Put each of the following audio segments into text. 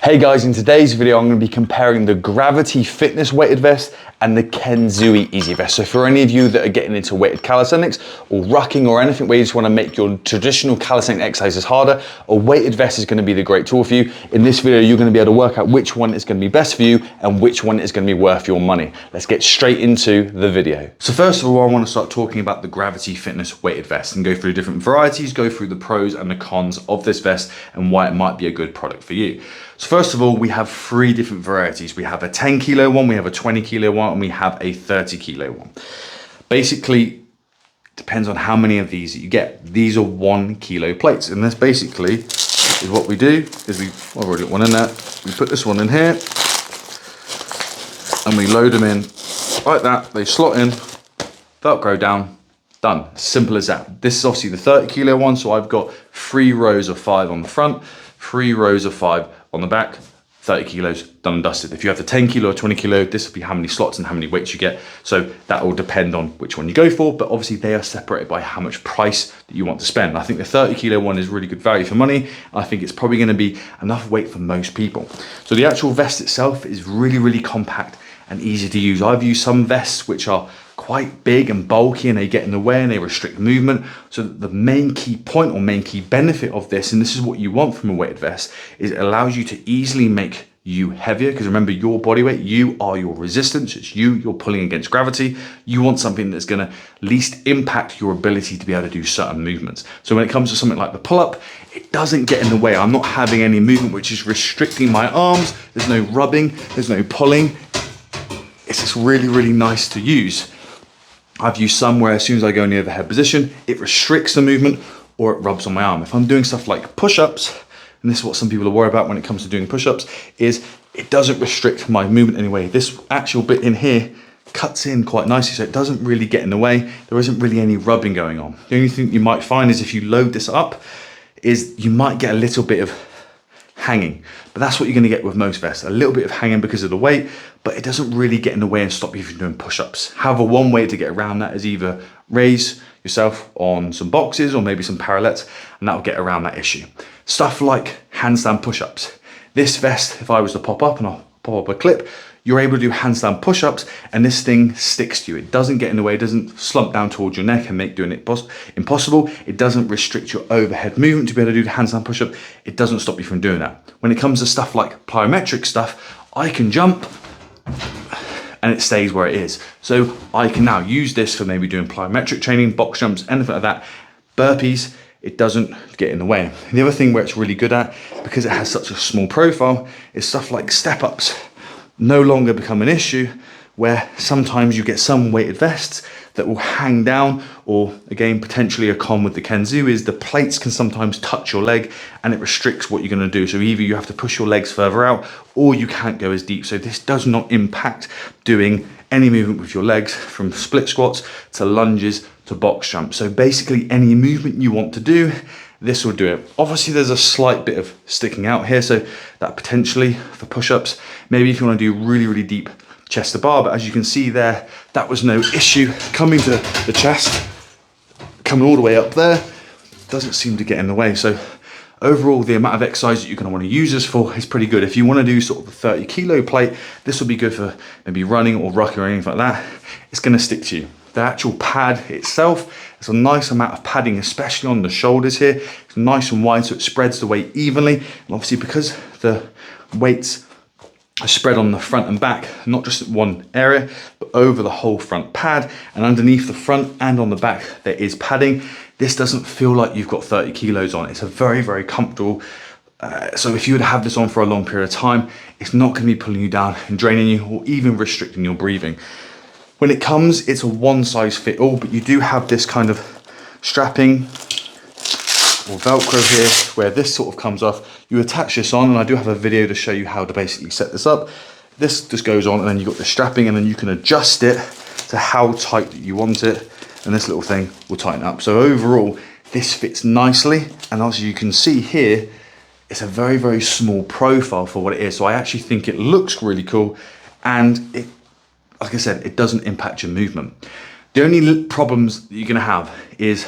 Hey guys, in today's video, I'm going to be comparing the Gravity Fitness weighted vest and the Kensui Easy vest. So for any of you that are getting into weighted calisthenics or rucking or anything where you just want to make your traditional calisthenic exercises harder, a weighted vest is going to be the great tool for you. In this video, you're going to be able to work out which one is going to be best for you and which one is going to be worth your money. Let's get straight into the video. So first of all, I want to start talking about the Gravity Fitness weighted vest and go through different varieties, go through the pros and the cons of this vest and why it might be a good product for you. So first of all, we have three different varieties. We have a 10 kilo one, we have a 20 kilo one, and we have a 30 kilo one. Basically, depends on how many of these you get. These are 1 kilo plates. And this basically is what we do, is I've already got one in there. We put this one in here and we load them in like that. They slot in, Velcro down, done. Simple as that. This is obviously the 30 kilo one. So I've got 3 rows of 5 on the front, 3 rows of 5 on the back, 30 kilos, done and dusted. If you have the 10 kilo or 20 kilo, this will be how many slots and how many weights you get. So that will depend on which one you go for, but obviously they are separated by how much price that you want to spend. I think the 30 kilo one is really good value for money. I think it's probably going to be enough weight for most people. So the actual vest itself is really, really compact and easy to use. I've used some vests which are quite big and bulky and they get in the way and they restrict movement. So the main key point or main key benefit of this, and this is what you want from a weighted vest, is it allows you to easily make you heavier, because remember, your body weight, you are your resistance. It's you're pulling against gravity. You want something that's going to least impact your ability to be able to do certain movements. So when it comes to something like the pull-up, it doesn't get in the way. I'm not having any movement which is restricting my arms. There's no rubbing, there's no pulling. It's just really, really nice to use. I've used some where as soon as I go in the overhead position, it restricts the movement or it rubs on my arm. If I'm doing stuff like push-ups, and this is what some people are worried about when it comes to doing push-ups, is it doesn't restrict my movement anyway. This actual bit in here cuts in quite nicely, so it doesn't really get in the way. There isn't really any rubbing going on. The only thing you might find is if you load this up, is you might get a little bit of hanging, but that's what you're going to get with most vests, a little bit of hanging because of the weight, but it doesn't really get in the way and stop you from doing push-ups. However, one way to get around that is either raise yourself on some boxes or maybe some parallettes, and that'll get around that issue. Stuff like handstand push-ups. This vest, if I was to pop up, and I'll pop up a clip, you're able to do handstand push-ups and this thing sticks to you. It doesn't get in the way, it doesn't slump down towards your neck and make doing it impossible. It doesn't restrict your overhead movement to be able to do the handstand push-up. It doesn't stop you from doing that. When it comes to stuff like plyometric stuff, I can jump and it stays where it is. So I can now use this for maybe doing plyometric training, box jumps, anything like that. Burpees, it doesn't get in the way. The other thing where it's really good at, because it has such a small profile, is stuff like step-ups. No longer become an issue, where sometimes you get some weighted vests that will hang down, or again, potentially a con with the Kensui is the plates can sometimes touch your leg and it restricts what you're going to do. So either you have to push your legs further out or you can't go as deep. So this does not impact doing any movement with your legs, from split squats to lunges to box jumps. So basically any movement you want to do, this will do it. Obviously there's a slight bit of sticking out here, so that potentially for push-ups, maybe if you want to do really, really deep chest to bar, but as you can see there, that was no issue. Coming to the chest, coming all the way up there, doesn't seem to get in the way. So overall, the amount of exercise that you're going to want to use this for is pretty good. If you want to do sort of a 30 kilo plate, this will be good for maybe running or rucking or anything like that. It's going to stick to you. The actual pad itself, it's a nice amount of padding, especially on the shoulders here. It's nice and wide so it spreads the weight evenly. And obviously because the weights are spread on the front and back, not just at one area, but over the whole front pad, and underneath the front and on the back, there is padding. This doesn't feel like you've got 30 kilos on. It's a very, very comfortable. So if you would have this on for a long period of time, it's not going to be pulling you down and draining you or even restricting your breathing. When it comes, it's a one size fit all, but you do have this kind of strapping or Velcro here where this sort of comes off. You attach this on, and I do have a video to show you how to basically set this up. This just goes on and then you've got the strapping, and then you can adjust it to how tight you want it, and this little thing will tighten up. So overall, this fits nicely, and as you can see here, it's a very, very small profile for what it is. So I actually think it looks really cool, and it, like I said, it doesn't impact your movement. The only problems that you're gonna have is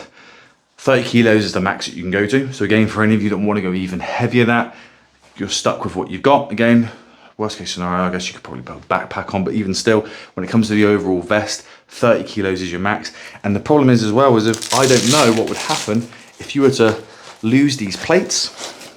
30 kilos is the max that you can go to. So again, for any of you that want to go even heavier than that, you're stuck with what you've got. Again, worst case scenario, I guess you could probably put a backpack on, but even still, when it comes to the overall vest, 30 kilos is your max. And the problem is as well, is if I don't know what would happen if you were to lose these plates,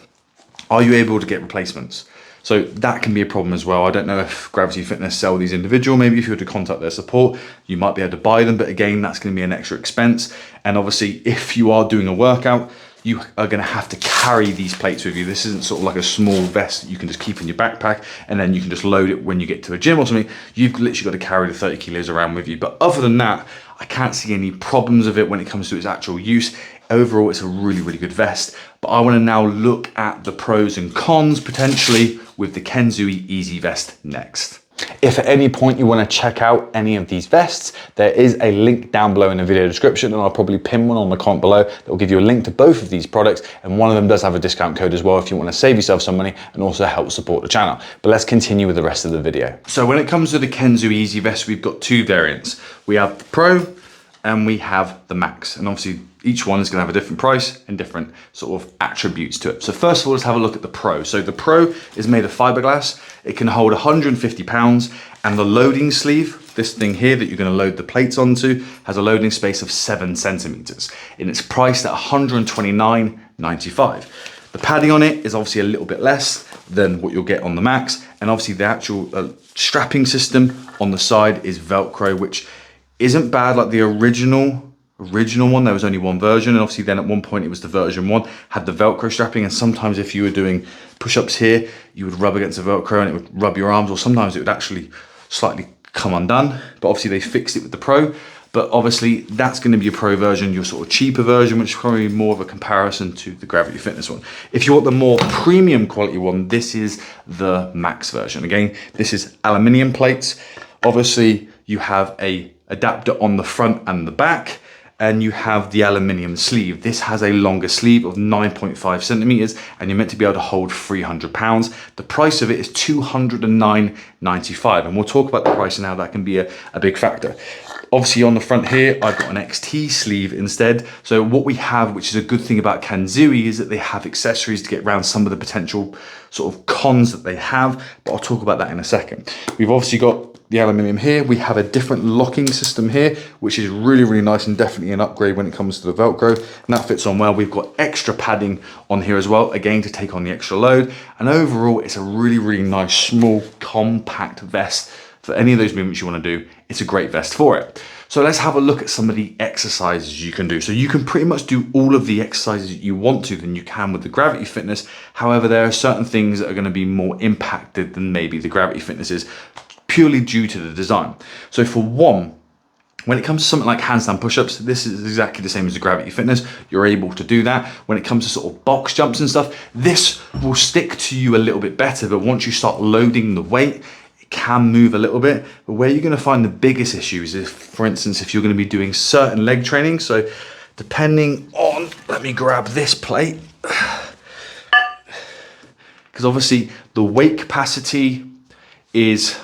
are you able to get replacements? So that can be a problem as well. I don't know if Gravity Fitness sell these individual. Maybe if you were to contact their support, you might be able to buy them. But again, that's going to be an extra expense. And obviously, if you are doing a workout, you are going to have to carry these plates with you. This isn't sort of like a small vest that you can just keep in your backpack and then you can just load it when you get to a gym or something. You've literally got to carry the 30 kilos around with you. But other than that, I can't see any problems of it when it comes to its actual use. Overall, it's a really, really good vest. But I want to now look at the pros and cons potentially with the Kensui Easy Vest next. If at any point you want to check out any of these vests, there is a link down below in the video description, and I'll probably pin one on the comment below that will give you a link to both of these products, and one of them does have a discount code as well if you want to save yourself some money and also help support the channel. But let's continue with the rest of the video. So when it comes to the Kensui Easy Vest, we've got two variants. We have the Pro and we have the Max, and obviously each one is going to have a different price and different sort of attributes to it. So first of all, let's have a look at the Pro. So the Pro is made of fiberglass. It can hold 150 pounds, and the loading sleeve, this thing here that you're going to load the plates onto, has a loading space of 7 centimeters, and it's priced at $129.95. The padding on it is obviously a little bit less than what you'll get on the Max, and obviously the actual strapping system on the side is Velcro, which isn't bad like the original one. There was only one version, and obviously then at one point it was the version 1 had the Velcro strapping, and sometimes if you were doing push-ups here, you would rub against the Velcro and it would rub your arms, or sometimes it would actually slightly come undone. But obviously they fixed it with the Pro. But obviously that's going to be a Pro version, your sort of cheaper version, which is probably more of a comparison to the Gravity Fitness one. If you want the more premium quality one, this is the Max version. Again, this is aluminium plates. Obviously you have a adapter on the front and the back, and you have the aluminium sleeve. This has a longer sleeve of 9.5 centimeters, and you're meant to be able to hold 300 pounds. The price of it is $209.95, and we'll talk about the price and how that can be a big factor. Obviously on the front here, I've got an XT sleeve instead. So what we have, which is a good thing about Kensui, is that they have accessories to get around some of the potential sort of cons that they have, but I'll talk about that in a second. We've obviously got the aluminium here. We have a different locking system here, which is really, really nice and definitely an upgrade when it comes to the Velcro, and that fits on well. We've got extra padding on here as well, again, to take on the extra load. And overall, it's a really, really nice, small, compact vest for any of those movements you want to do. It's a great vest for it. So let's have a look at some of the exercises you can do. So you can pretty much do all of the exercises that you want to than you can with the Gravity Fitness. However, there are certain things that are going to be more impacted than maybe the Gravity Fitness is, purely due to the design. So for one, when it comes to something like handstand push-ups, this is exactly the same as the Gravity Fitness. You're able to do that. When it comes to sort of box jumps and stuff, this will stick to you a little bit better, but once you start loading the weight, it can move a little bit. But where you're going to find the biggest issues is, for instance, if you're going to be doing certain leg training. So depending on, let me grab this plate, because obviously the weight capacity is,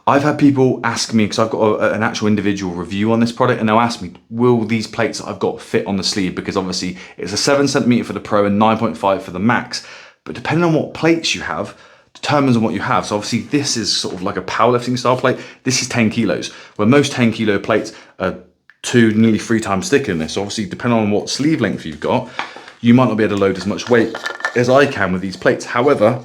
I've had people ask me, because I've got an actual individual review on this product, and they'll ask me, will these plates that I've got fit on the sleeve? Because obviously it's a 7 centimeter for the Pro and 9.5 for the Max. But depending on what plates you have, determines on what you have. So obviously this is sort of like a powerlifting style plate. This is 10 kilos, where most 10 kilo plates are 2, nearly 3 times thicker than this. So obviously, depending on what sleeve length you've got, you might not be able to load as much weight as I can with these plates. However,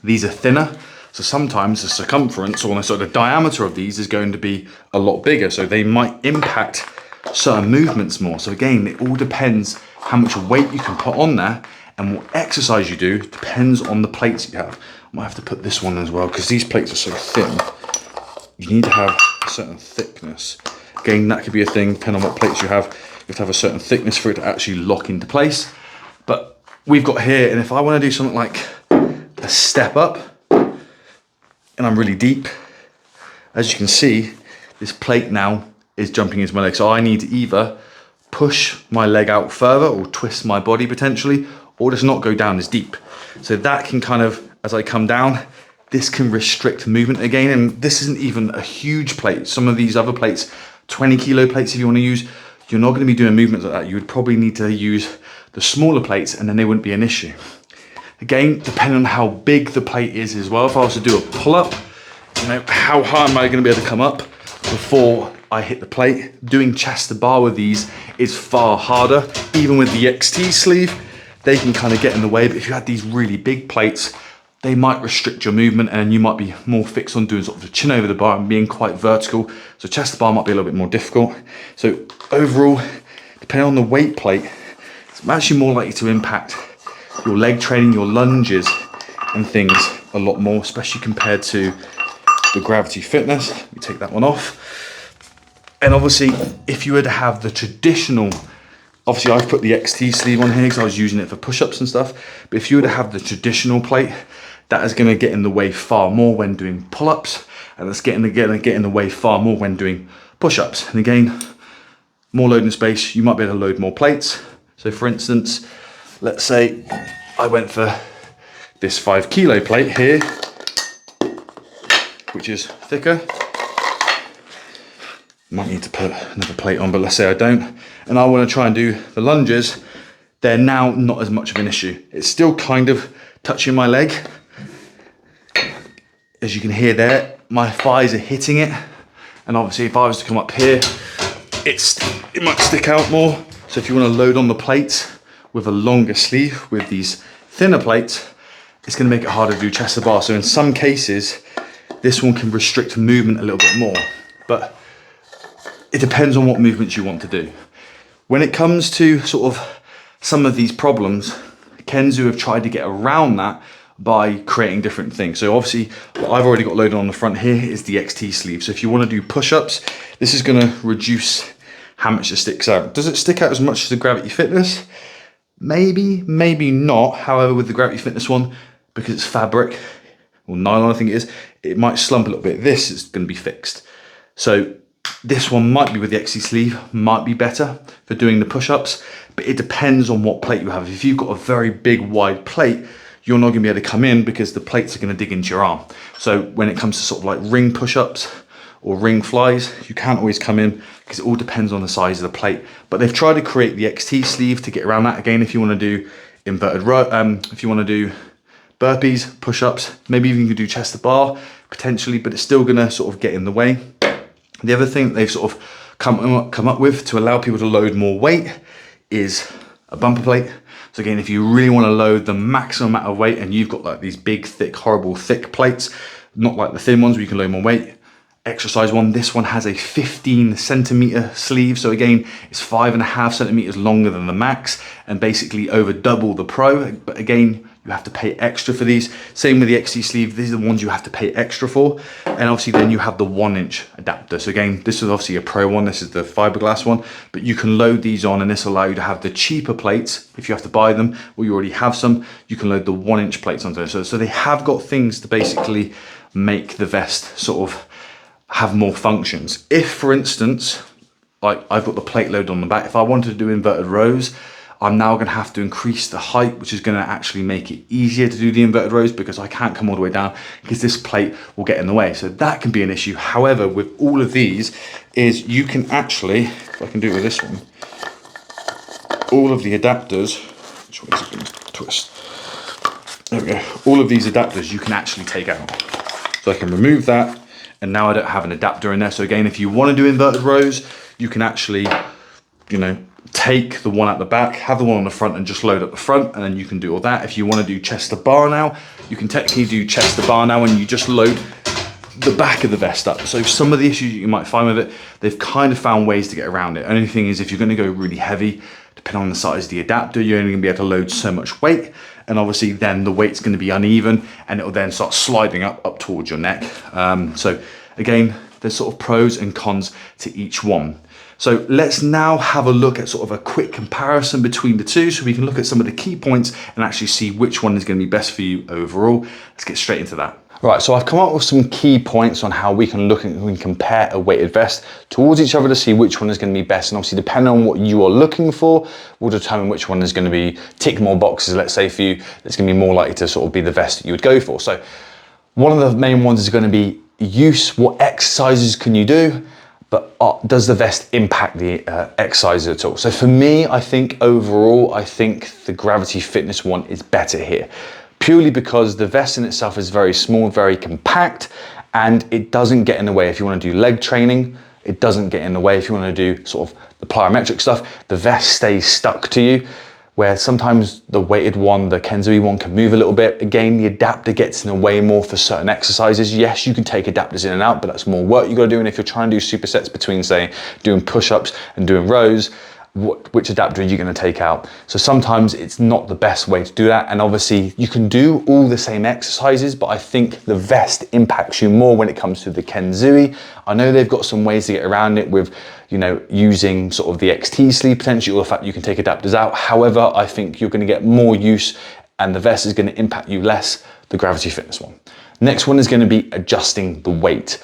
these are thinner. So sometimes the circumference or the sort of diameter of these is going to be a lot bigger. So they might impact certain movements more. So again, it all depends how much weight you can put on there, and what exercise you do depends on the plates you have. I might have to put this one as well, because these plates are so thin. You need to have a certain thickness. Again, that could be a thing, depending on what plates you have. You have to have a certain thickness for it to actually lock into place. But we've got here, and if I want to do something like a step up, and I'm really deep, as you can see, this plate now is jumping into my leg. So I need to either push my leg out further or twist my body potentially, or just not go down as deep. So that can kind of, as I come down, this can restrict movement again. And this isn't even a huge plate. Some of these other plates, 20 kilo plates, if you want to use, you're not going to be doing movements like that. You would probably need to use the smaller plates, and then they wouldn't be an issue. Again, depending on how big the plate is as well. If I was to do a pull-up, you know, how high am I going to be able to come up before I hit the plate? Doing chest to bar with these is far harder. Even with the XT sleeve, they can kind of get in the way. But if you had these really big plates, they might restrict your movement and you might be more fixed on doing sort of the chin over the bar and being quite vertical. So chest to bar might be a little bit more difficult. So overall, depending on the weight plate, it's actually more likely to impact your leg training, your lunges and things a lot more, especially compared to the Gravity Fitness. Let me take that one off. And obviously, if you were to have the traditional, obviously I've put the XT sleeve on here because I was using it for push-ups and stuff, but if you were to have the traditional plate, that is going to get in the way far more when doing pull-ups, and that's getting in the way far more when doing push-ups. And again, more loading space, you might be able to load more plates. So for instance, let's say I went for this 5 kilo plate here, which is thicker. Might need to put another plate on, but let's say I don't. And I want to try and do the lunges. They're now not as much of an issue. It's still kind of touching my leg. As you can hear there, my thighs are hitting it. And obviously if I was to come up here, it might stick out more. So if you want to load on the plates with a longer sleeve, with these thinner plates, it's going to make it harder to do chest to bar. So in some cases, this one can restrict movement a little bit more, but it depends on what movements you want to do. When it comes to sort of some of these problems, Kensui have tried to get around that by creating different things. So obviously, what I've already got loaded on the front here is the XT sleeve. So if you want to do push-ups, this is going to reduce how much it sticks out. Does it stick out as much as the Gravity Fitness? Maybe, maybe not. However, with the Gravity Fitness one, because it's fabric, or nylon I think it is, it might slump a little bit. This is going to be fixed. So this one might be with the XT sleeve, might be better for doing the push-ups, but it depends on what plate you have. If you've got a very big, wide plate, you're not going to be able to come in because the plates are going to dig into your arm. So when it comes to sort of like ring push-ups or ring flies, you can't always come in because it all depends on the size of the plate. But they've tried to create the XT sleeve to get around that. Again, if you want to do inverted row, if you want to do burpees, push-ups, maybe even you could do chest to bar potentially, but it's still going to sort of get in the way. The other thing that they've sort of come up with to allow people to load more weight is a bumper plate. So again, if you really want to load the maximum amount of weight and you've got like these big, thick, horrible, thick plates, not like the thin ones where you can load more weight, exercise one, this one has a 15 centimeter sleeve. So again, it's 5.5 centimeters longer than the max and basically over double the pro. But again, you have to pay extra for these. Same with the XT sleeve, these are the ones you have to pay extra for. And obviously then you have the 1-inch adapter. So again, this is obviously a pro one, this is the fiberglass one, but you can load these on and this will allow you to have the cheaper plates. If you have to buy them or you already have some, you can load the 1-inch plates onto it. So they have got things to basically make the vest sort of have more functions. If for instance, like I've got the plate load on the back, if I wanted to do inverted rows, I'm now going to have to increase the height, which is going to actually make it easier to do the inverted rows because I can't come all the way down because this plate will get in the way. So that can be an issue. However, with all of these is you can actually, if I can do it with this one, all of the adapters, which way is it going to twist? There we go. All of these adapters you can actually take out. So I can remove that and now I don't have an adapter in there. So again, if you want to do inverted rows, you can actually, you know, take the one at the back, have the one on the front and just load up the front and then you can do all that. If you want to do chest to bar now, you can technically do chest to bar now and you just load the back of the vest up. So some of the issues you might find with it, they've kind of found ways to get around it. Only thing is if you're going to go really heavy, depending on the size of the adapter, you're only going to be able to load so much weight and obviously then the weight's going to be uneven and it'll then start sliding up towards your neck. So again, there's sort of pros and cons to each one. So let's now have a look at sort of a quick comparison between the two so we can look at some of the key points and actually see which one is going to be best for you overall. Let's get straight into that. Right, so I've come up with some key points on how we can look and we can compare a weighted vest towards each other to see which one is going to be best. And obviously, depending on what you are looking for, will determine which one is going to be tick more boxes, let's say for you, that's going to be more likely to sort of be the vest that you would go for. So one of the main ones is going to be use. What exercises can you do? But does the vest impact the exercises at all? So for me, I think overall, I think the Gravity Fitness one is better here. purely because the vest in itself is very small, very compact, and it doesn't get in the way if you want to do leg training. It doesn't get in the way if you want to do sort of the plyometric stuff. The vest stays stuck to you, where sometimes the weighted one, the Kensui one, can move a little bit. Again, the adapter gets in the way more for certain exercises. Yes, you can take adapters in and out, but that's more work you got to do. And if you're trying to do supersets between, say, doing push-ups and doing rows, which adapter are you going to take out? So sometimes it's not the best way to do that. And obviously you can do all the same exercises, but I think the vest impacts you more when it comes to the Kensui. I know they've got some ways to get around it with, you know, using sort of the XT sleeve potentially, or the fact you can take adapters out. However, I think you're going to get more use and the vest is going to impact you less, the Gravity Fitness one. Next one is going to be adjusting the weight.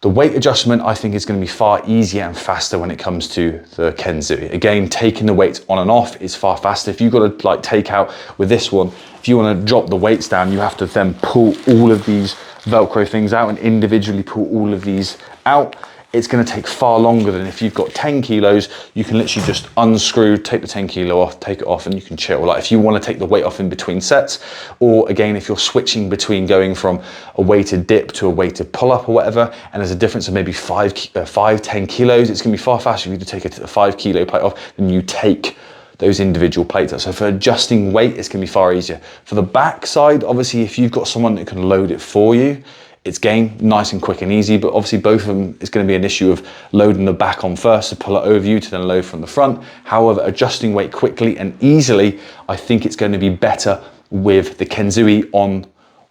The weight adjustment, I think, is going to be far easier and faster when it comes to the Kensui. Again, taking the weights on and off is far faster. If you've got to like take out with this one, if you want to drop the weights down, you have to then pull all of these Velcro things out and individually pull all of these out. It's going to take far longer than if you've got 10 kilos, you can literally just unscrew, take the 10 kilo off, take it off, and you can chill. Like if you want to take the weight off in between sets, or again, if you're switching between going from a weighted dip to a weighted pull up or whatever, and there's a difference of maybe 10 kilos, it's going to be far faster for you to take a 5 kilo plate off than you take those individual plates out. So for adjusting weight, it's going to be far easier. For the back side, obviously, if you've got someone that can load it for you, it's game nice and quick and easy, but obviously both of them is going to be an issue of loading the back on first to pull it over you to then load from the front. However, adjusting weight quickly and easily, I think it's going to be better with the Kensui. On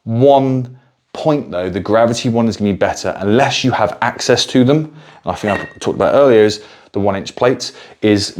one point though, the Gravity one is going to be better unless you have access to them. And I think I talked about earlier is the 1-inch plates. Is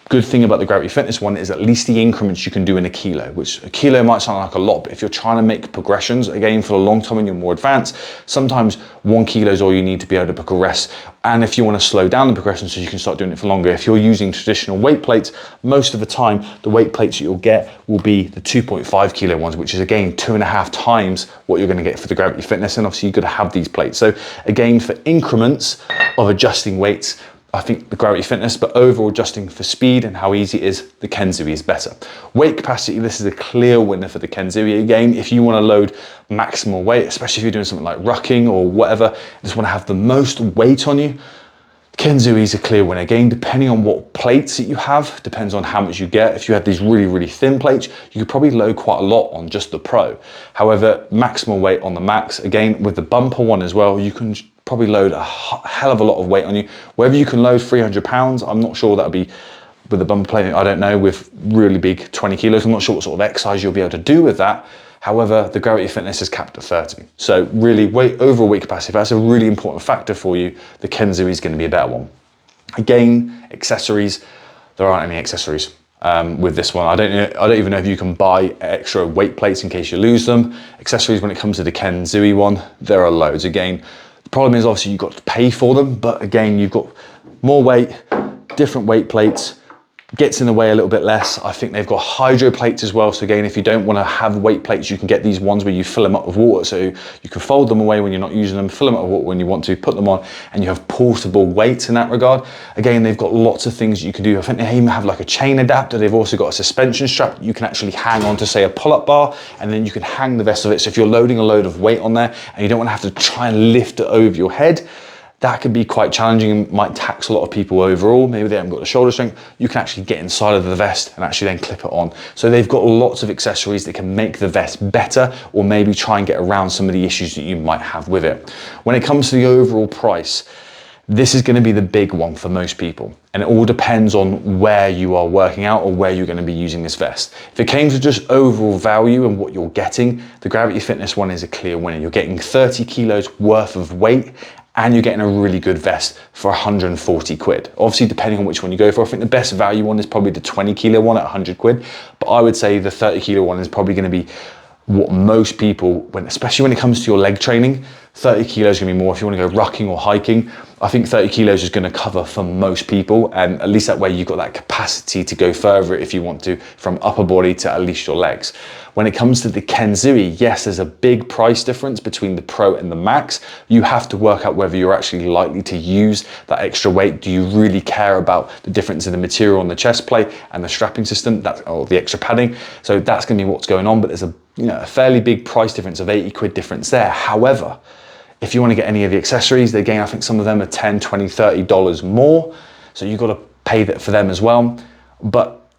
good thing about the Gravity Fitness one is at least the increments you can do in a kilo, which a kilo might sound like a lot, but if you're trying to make progressions, again, for the long term and you're more advanced, sometimes 1 kilo is all you need to be able to progress. And if you want to slow down the progression so you can start doing it for longer, if you're using traditional weight plates, most of the time, the weight plates you'll get will be the 2.5 kilo ones, which is again, 2.5 times what you're going to get for the Gravity Fitness. And obviously you've got to have these plates. So again, for increments of adjusting weights, I think the Gravity Fitness, but overall adjusting for speed and how easy it is, the Kensui is better. Weight capacity, this is a clear winner for the Kensui. Again, if you want to load maximal weight, especially if you're doing something like rucking or whatever, just want to have the most weight on you, Kensui is a clear winner. Again, depending on what plates that you have, depends on how much you get. If you had these really, really thin plates, you could probably load quite a lot on just the Pro. However, maximal weight on the Max, again, with the bumper one as well, you can probably load a hell of a lot of weight on you. Whether you can load 300 pounds, I'm not sure that'll be with the bumper plate. I don't know, with really big 20 kilos, I'm not sure what sort of exercise you'll be able to do with that. However, the Gravity Fitness is capped at 30. So really overall weight capacity, if that's a really important factor for you, the Kensui is going to be a better one. Again, accessories, there aren't any accessories with this one. I don't even know if you can buy extra weight plates in case you lose them. Accessories when it comes to the Kensui one, there are loads. Again, the problem is obviously you've got to pay for them, but again, you've got more weight, different weight plates, gets in the way a little bit less. I think they've got hydro plates as well. So again, if you don't want to have weight plates, you can get these ones where you fill them up with water. So you can fold them away when you're not using them, fill them up with water when you want to, put them on, and you have portable weights in that regard. Again, they've got lots of things you can do. I think they even have like a chain adapter. They've also got a suspension strap you can actually hang on to, say, a pull-up bar, and then you can hang the rest of it. So if you're loading a load of weight on there and you don't want to have to try and lift it over your head, that could be quite challenging and might tax a lot of people overall. Maybe they haven't got the shoulder strength. You can actually get inside of the vest and actually then clip it on. So they've got lots of accessories that can make the vest better, or maybe try and get around some of the issues that you might have with it. When it comes to the overall price, this is going to be the big one for most people. And it all depends on where you are working out or where you're going to be using this vest. If it came to just overall value and what you're getting, the Gravity Fitness one is a clear winner. You're getting 30 kilos worth of weight, and you're getting a really good vest for 140 quid. Obviously, depending on which one you go for, I think the best value one is probably the 20 kilo one at 100 quid. But I would say the 30 kilo one is probably going to be what most people, especially when it comes to your leg training, 30 kilos is going to be more. If you want to go rucking or hiking, I think 30 kilos is going to cover for most people, and at least that way you've got that capacity to go further if you want to, from upper body to at least your legs. When it comes to the Kensui, yes, there's a big price difference between the Pro and the Max. You have to work out whether you're actually likely to use that extra weight. Do you really care about the difference in the material on the chest plate and the strapping system, or the extra padding? So that's going to be what's going on, but there's a fairly big price difference of 80 quid difference there. However, if you want to get any of the accessories, again, I think some of them are 10, 20, $30 more. So you've got to pay that for them as well. But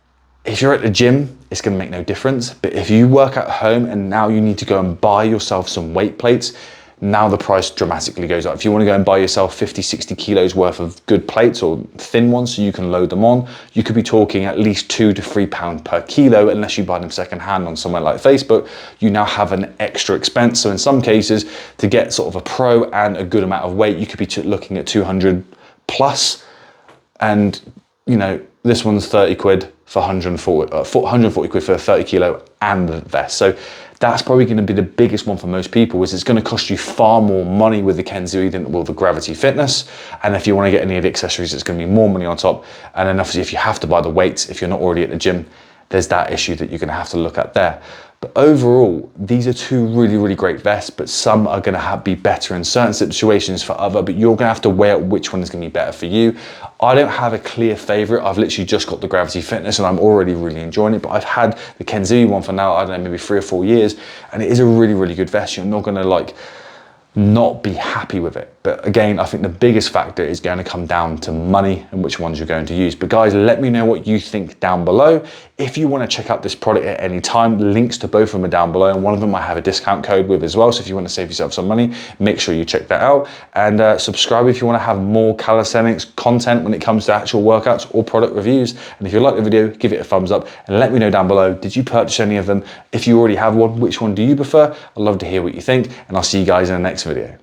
if you're at the gym, it's going to make no difference. But if you work at home and now you need to go and buy yourself some weight plates, now the price dramatically goes up. If you want to go and buy yourself 50, 60 kilos worth of good plates or thin ones so you can load them on, you could be talking at least £2 to £3 per kilo, unless you buy them secondhand on somewhere like Facebook. You now have an extra expense. So in some cases, to get sort of a Pro and a good amount of weight, you could be looking at 200 plus. And this one's 30 quid for 140 quid for a 30 kilo and the vest. So that's probably going to be the biggest one for most people, is it's going to cost you far more money with the Kensui than it will the Gravity Fitness. And if you want to get any of the accessories, it's going to be more money on top. And then obviously if you have to buy the weights, if you're not already at the gym, there's that issue that you're going to have to look at there. But overall, these are two really, really great vests, but some are going to be better in certain situations for other, but you're going to have to weigh out which one is going to be better for you. I don't have a clear favorite. I've literally just got the Gravity Fitness and I'm already really enjoying it, but I've had the Kensui one for now, I don't know, maybe 3 or 4 years, and it is a really, really good vest. You're not going to not be happy with it. But again, I think the biggest factor is going to come down to money and which ones you're going to use. But guys, let me know what you think down below. If you want to check out this product at any time, links to both of them are down below, and one of them I have a discount code with as well. So if you want to save yourself some money, make sure you check that out, and subscribe if you want to have more calisthenics content when it comes to actual workouts or product reviews. And if you like the video, give it a thumbs up and let me know down below, did you purchase any of them? If you already have one, which one do you prefer? I'd love to hear what you think, and I'll see you guys in the next video.